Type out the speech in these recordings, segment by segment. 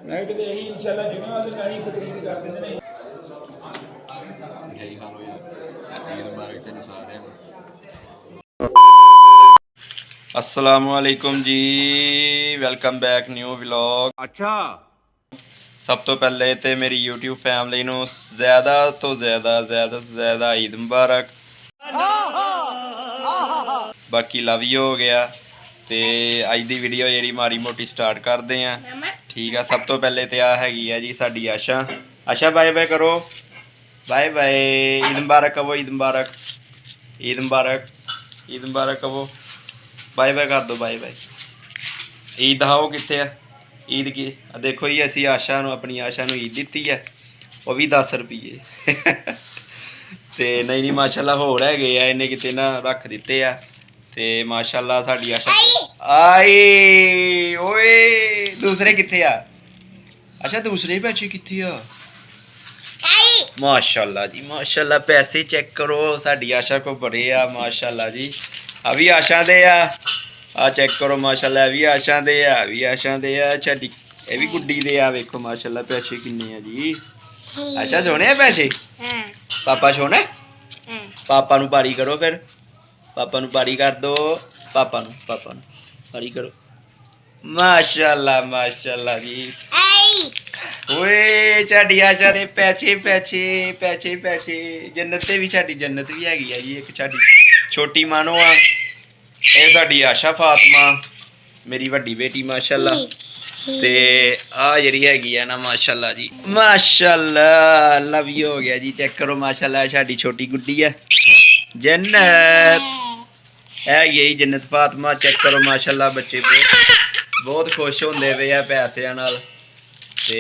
ਮੈਂ ਕਿਤੇ ਇਹੀ ਇਨਸ਼ਾਅੱਲਾ ਜੁਮੇ ਵਾਲੇ ਦਿਨ ਆਹੀ ਤਕਰੀਰ ਕਰ ਦਿੰਦੇ ਨੇ। यही हाल हो यार ईद मुबारक तेन सारे अस्सलामुअलैकुम जी वेलकम बैक न्यू व्लॉग। अच्छा सब तो पहले तो मेरी यूट्यूब फैमिली ਨੂੰ ज़्यादा तो ज़्यादा ईद मुबारक। बाकी लव यू हो गया तो अज की वीडियो जी माड़ी मोटी स्टार्ट करते हैं। ठीक है, सब तो पहले तो आ हैगी है जी साड़ी आशा। आशा बाय बाय करो, बाय बाय। ईद मुबारक कहो, ईद मुबारक, ईद मुबारक, ईद मुबारक कहो, बाय बाय कर दो, बाय बाय। ईद दिखाओ कितने है ईद की। देखो जी असी आशा नू अपनी आशा नू ईद दी है, वह भी 10 रुपये। तो नहीं माशाल्लाह होर है इन्हें कितने ना रख दिते आ। तो माशाल्लाह साड़ी आशा आई ओए दूसरे कितने आ। अच्छा दूसरे पैसे कितने आ। माशाल्लाह जी माशाल्लाह, पैसे चेक करो साड़ी आशा को बड़े आ माशाल्लाह जी। अभी आशा दे आ चेक करो माशाल्लाह, भी आशा दे आ, भी आशा दे आ। अच्छा ये भी गुड्डी दे आ, वेखो माशाल्लाह पैसे किन्ने आ जी। अच्छा सोने पैसे पापा सोने। पापा नू पारी करो फिर, पापा नू पारी कर दो, पापा नू पारी करो। माशाल्लाह माशाल्लाह जी। ओए साडी आशा दे पैसे पैसे पैसे पैसे। जन्नत ते भी साडी जन्नत भी हैगी है जी। एक साडी छोटी मानो आ, ये साडी आशा फातिमा मेरी वड्डी बेटी माशाल्लाह। ते आ जड़ी हैगी है ना माशाल्लाह जी माशाल्लाह, लव यू हो गया जी। चेक करो माशाल्लाह साडी छोटी गुड्डी है जन्नत है यही जन्नत फातिमा। चेक करो माशाल्लाह बच्चे बहुत खुश होंदे पे आ पैसों नाल। ते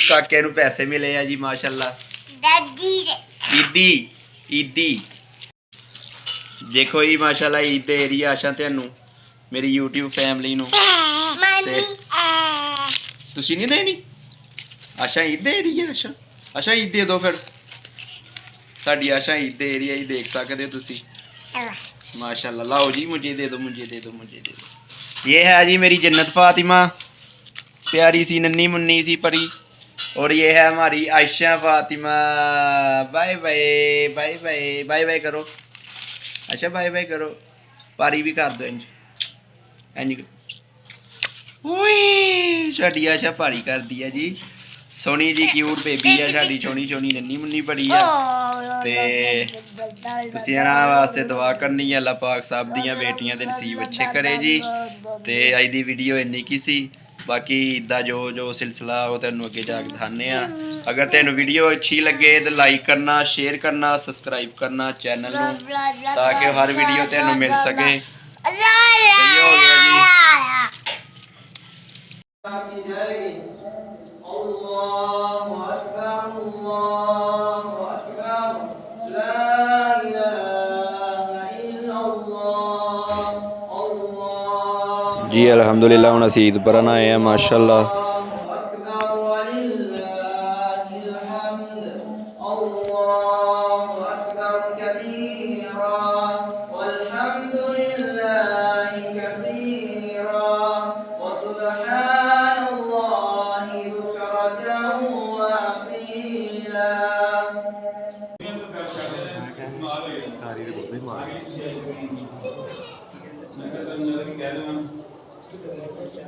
काके नू पैसे मिले आ जी माशाल्लाह। ईदी ईदी देखो जी माशाल्लाह ईद दे रही आशा तेनू मेरी यूट्यूब फैमिली नू। तुसी नहीं देनी आशा ईद दे रही है। अच्छा अच्छा ईद दे दो फिर, साड़ी आशा ईद दे रही है, देख सकते हो तुसी माशाल्लाह। लाओ जी मुझे दे दो, मुझे दे दो, मुझे दे दो। ये है जी मेरी जन्नत फातिमा, प्यारी सी नन्ही मुन्नी सी परी। और ये है हमारी Ayesha Fatima. Bye bye bye bye bye bye करो। अच्छा बाय बाय करो, पारी भी कर दो इंज इंज। साड़ी आशा पारी कर दी है जी। सोनी जी क्यूट बेबी है साड़ी, सोनी सोनी नन्ही मुन्नी बड़ी है। ते तुसीं इन्हां वास्ते दुआ करनी है अल्लाह पाक सब दियां बेटियां दे नसीब अच्छे करे जी। ते अज दी वीडियो इन्नी की सी, बाकी इदा जो जो सिलसिला वो तेनों अगे जाके दिखाने आ। अगर तेनों वीडियो अच्छी लगे तो लाइक करना, शेयर करना, सबसक्राइब करना चैनल नूं, ताकि हर वीडियो तेनों मिल सके। सही हो गया जी। जी अल्हम्दुलिल्लाह हुण असीं ईद पढ़न आए हैं माशाल्लाह।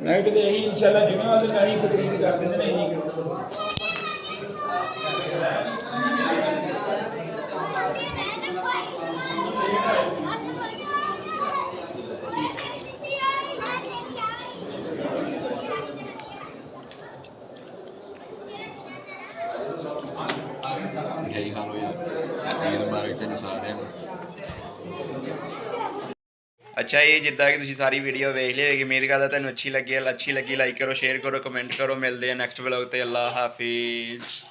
मैं किते यही इंशाअल्लाह जुमे वाले दिन आही तकरीर कर देंगे ना। इन्हीं यही हाल हो यार ईद मुबारक तेन सारे। अच्छा ये जिद्दां कि तुसीं सारी वीडियो वेख ली होगी, उम्मीद करदा तुहानूं अच्छी लगी लाइक करो, शेयर करो, कमेंट करो। मिलते हैं नैक्सट व्लॉग ते। अल्लाह हाफिज़।